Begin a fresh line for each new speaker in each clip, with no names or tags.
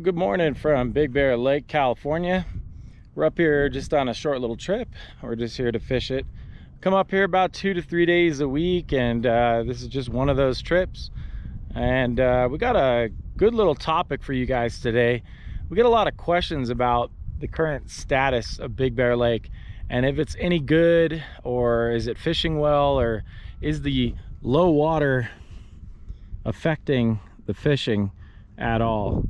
Good morning from Big Bear Lake, California. We're up here just on a short little trip. We're just here to fish it. Come up here about 2 to 3 days a week, and this is just one of those trips. And we got a good little topic for you guys today. We get a lot of questions about the current status of Big Bear Lake and if it's any good, or is it fishing well, or is the low water affecting the fishing at all.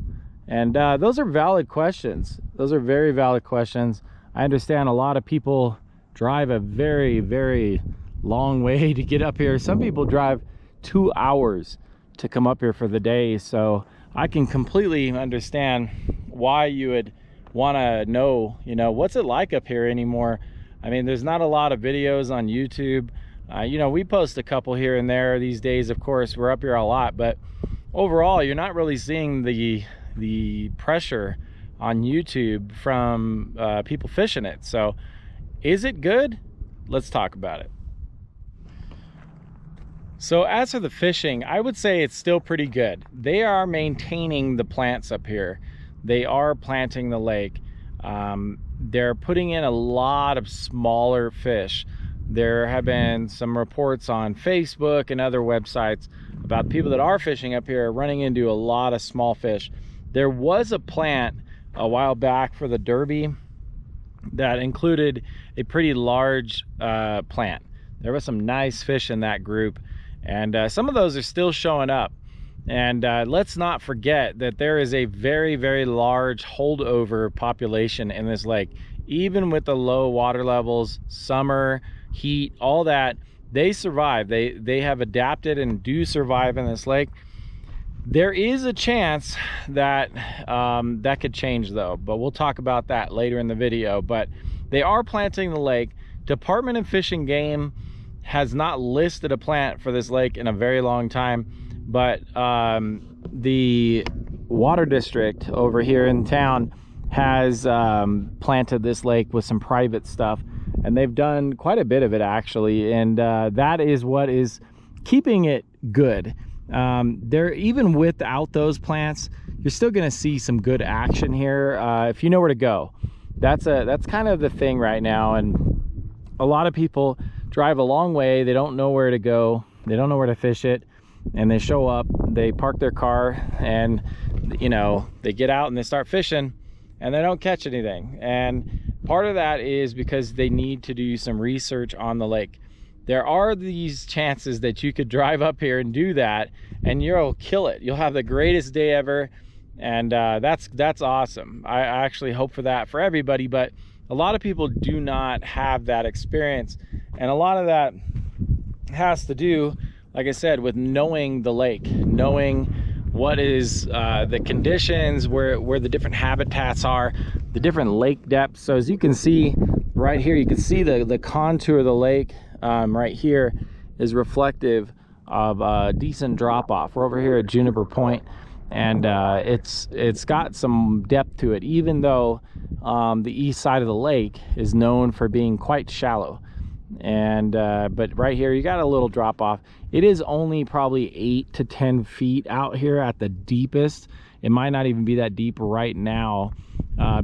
And those are valid questions. Those are very valid questions. I understand a lot of people drive a very long way to get up here. Some people drive 2 hours to come up here for the day, so I can completely understand why you would want to know, what's it like up here anymore. I mean, there's not a lot of videos on YouTube. We post a couple here and there these days. Of course, we're up here a lot, but overall, you're not really seeing the pressure on YouTube from people fishing it. So is it good? Let's talk about it. So as for the fishing, I would say it's still pretty good. They are maintaining the plants up here. They are planting the lake. They're putting in a lot of smaller fish. There have been some reports on Facebook and other websites about people that are fishing up here running into a lot of small fish. There was a plant a while back for the Derby that included a pretty large plant. There was some nice fish in that group, and some of those are still showing up. And let's not forget that there is a very large holdover population in this lake. Even with the low water levels, summer, heat, all that, they survive. They have adapted and do survive in this lake. There is a chance that that could change though, but we'll talk about that later in the video. But they are planting the lake. Department of Fish and Game has not listed a plant for this lake in a very long time, but the water district over here in town has planted this lake with some private stuff, and they've done quite a bit of it actually, and that is what is keeping it good. There, even without those plants, you're still going to see some good action here if you know where to go. That's kind of the thing right now, and a lot of people drive a long way. They don't know where to go, they don't know where to fish it, and they show up, they park their car, and they get out and they start fishing, and they don't catch anything. And part of that is because they need to do some research on the lake. There are these chances that you could drive up here and do that, and you'll kill it. You'll have the greatest day ever, and that's awesome. I actually hope for that for everybody, but a lot of people do not have that experience, and a lot of that has to do, like I said, with knowing the lake, knowing what is the conditions, where the different habitats are, the different lake depths. So as you can see right here, you can see the contour of the lake right here is reflective of a decent drop off. We're over here at Juniper Point, and it's got some depth to it, even though the east side of the lake is known for being quite shallow. And but right here you got a little drop off. It is only probably 8 to 10 feet out here at the deepest. It might not even be that deep right now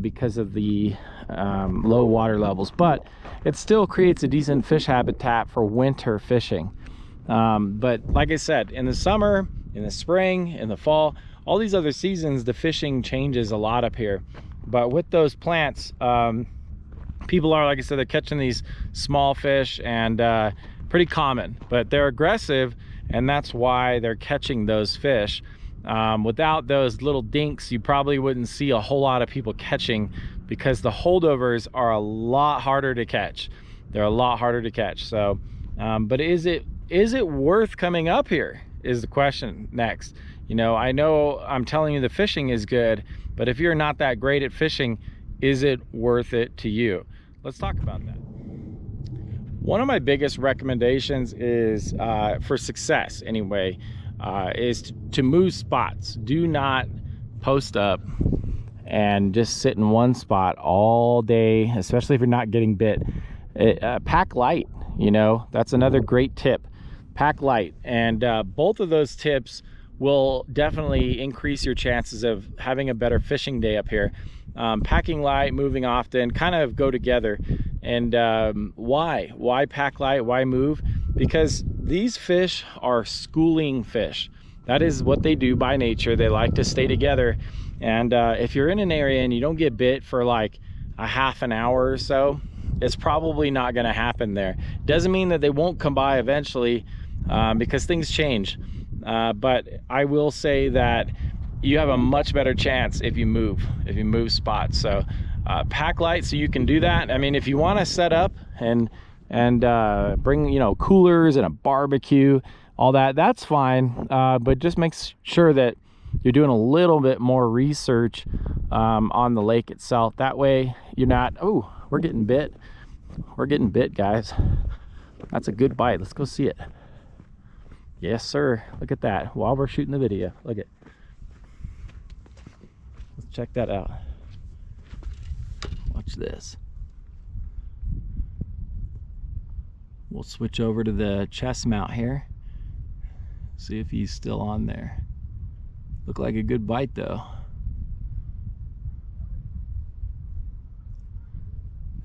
because of the low water levels, but it still creates a decent fish habitat for winter fishing. But like I said, in the summer, in the spring, in the fall, all these other seasons, the fishing changes a lot up here. But with those plants, people are, like I said, they're catching these small fish, and pretty common, but they're aggressive, and that's why they're catching those fish. Without those little dinks, you probably wouldn't see a whole lot of people catching, because the holdovers are a lot harder to catch. They're a lot harder to catch. So but is it worth coming up here is the question next. I know I'm telling you the fishing is good, but if you're not that great at fishing, is it worth it to you? Let's talk about that. One of my biggest recommendations is for success anyway, is to move spots. Do not post up and just sit in one spot all day, especially if you're not getting bit. Pack light, that's another great tip. Pack light. And both of those tips will definitely increase your chances of having a better fishing day up here. Packing light, moving often kind of go together. And why pack light, why move? Because these fish are schooling fish. That is what they do by nature. They like to stay together. And if you're in an area and you don't get bit for like a half an hour or so, it's probably not going to happen there. Doesn't mean that they won't come by eventually, because things change. But I will say that you have a much better chance if you move spots. So pack light so you can do that. I mean, if you want to set up and bring, you know, coolers and a barbecue, all that, that's fine. But just make sure that you're doing a little bit more research on the lake itself. That way you're not, oh, we're getting bit, guys. That's a good bite. Let's go see it. Yes, sir. Look at that while we're shooting the video. Look at, let's check that out. Watch this. We'll switch over to the chest mount here. See if he's still on there. Look like a good bite though.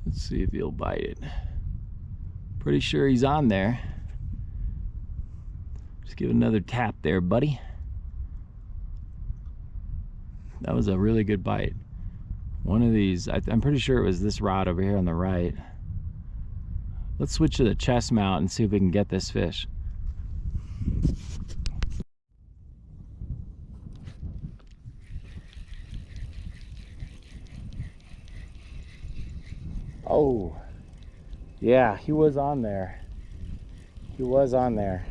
Let's see if he'll bite it. Pretty sure he's on there. Just give it another tap there, buddy. That was a really good bite. One of these, I'm pretty sure it was this rod over here on the right. Let's switch to the chest mount and see if we can get this fish. Oh, yeah, he was on there. He was on there.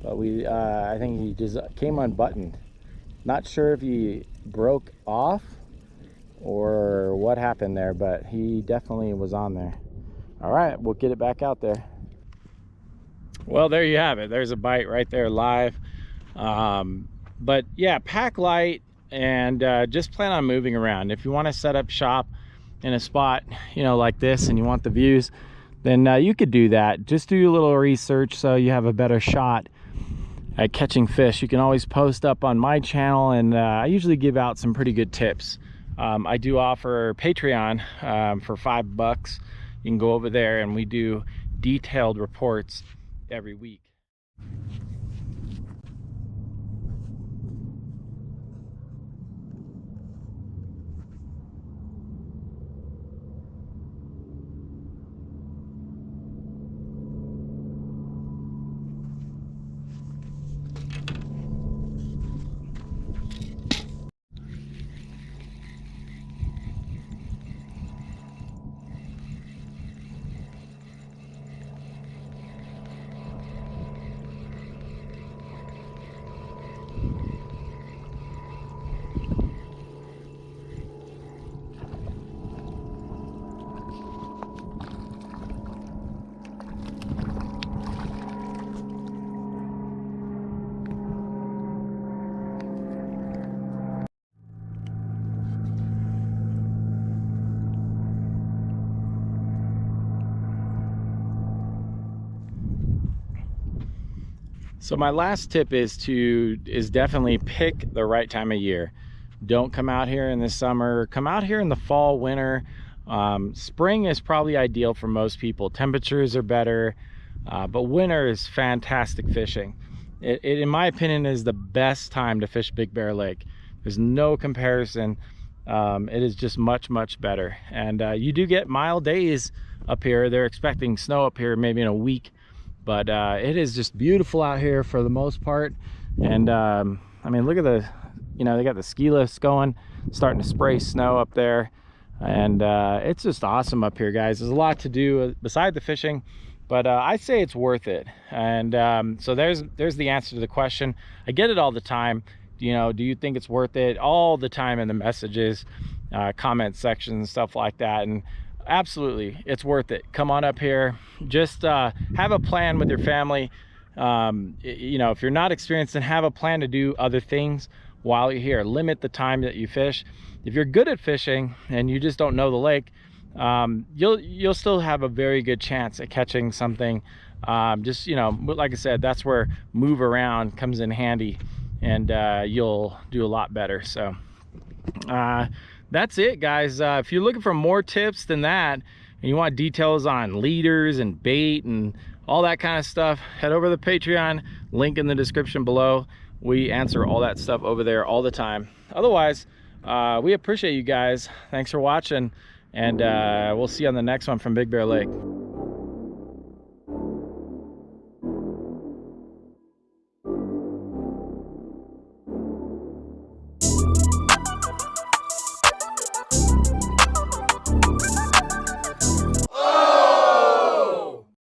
But I think he just came unbuttoned. Not sure if he broke off or what happened there, but he definitely was on there. All right, we'll get it back out there. Well, there you have it. There's a bite right there live. But yeah, pack light and just plan on moving around. If you want to set up shop in a spot, you know, like this, and you want the views, then you could do that. Just do a little research so you have a better shot at catching fish. You can always post up on my channel, and I usually give out some pretty good tips. I do offer Patreon for $5. You can go over there and we do detailed reports every week. So my last tip is definitely pick the right time of year. Don't come out here in the summer. Come out here in the fall, winter. Spring is probably ideal for most people. Temperatures are better, but winter is fantastic fishing. It, in my opinion, is the best time to fish Big Bear Lake. There's no comparison. It is just much better. And you do get mild days up here. They're expecting snow up here maybe in a week. But it is just beautiful out here for the most part. And I mean, look at the, you know, they got the ski lifts going, starting to spray snow up there. And it's just awesome up here, guys. There's a lot to do beside the fishing, but I'd say it's worth it. And so there's the answer to the question. I get it all the time. You know, do you think it's worth it? All the time in the messages, comment sections, stuff like that. And absolutely, it's worth it. Come on up here. Just have a plan with your family. You know, if you're not experienced, then have a plan to do other things while you're here. Limit the time that you fish. If you're good at fishing and you just don't know the lake, you'll still have a very good chance at catching something. Just, you know, like I said, that's where move around comes in handy. and you'll do a lot better. So that's it, guys. If you're looking for more tips than that, and you want details on leaders and bait and all that kind of stuff, head over to the Patreon, link in the description below. We answer all that stuff over there all the time. Otherwise, we appreciate you guys. Thanks for watching, and we'll see you on the next one from Big Bear Lake.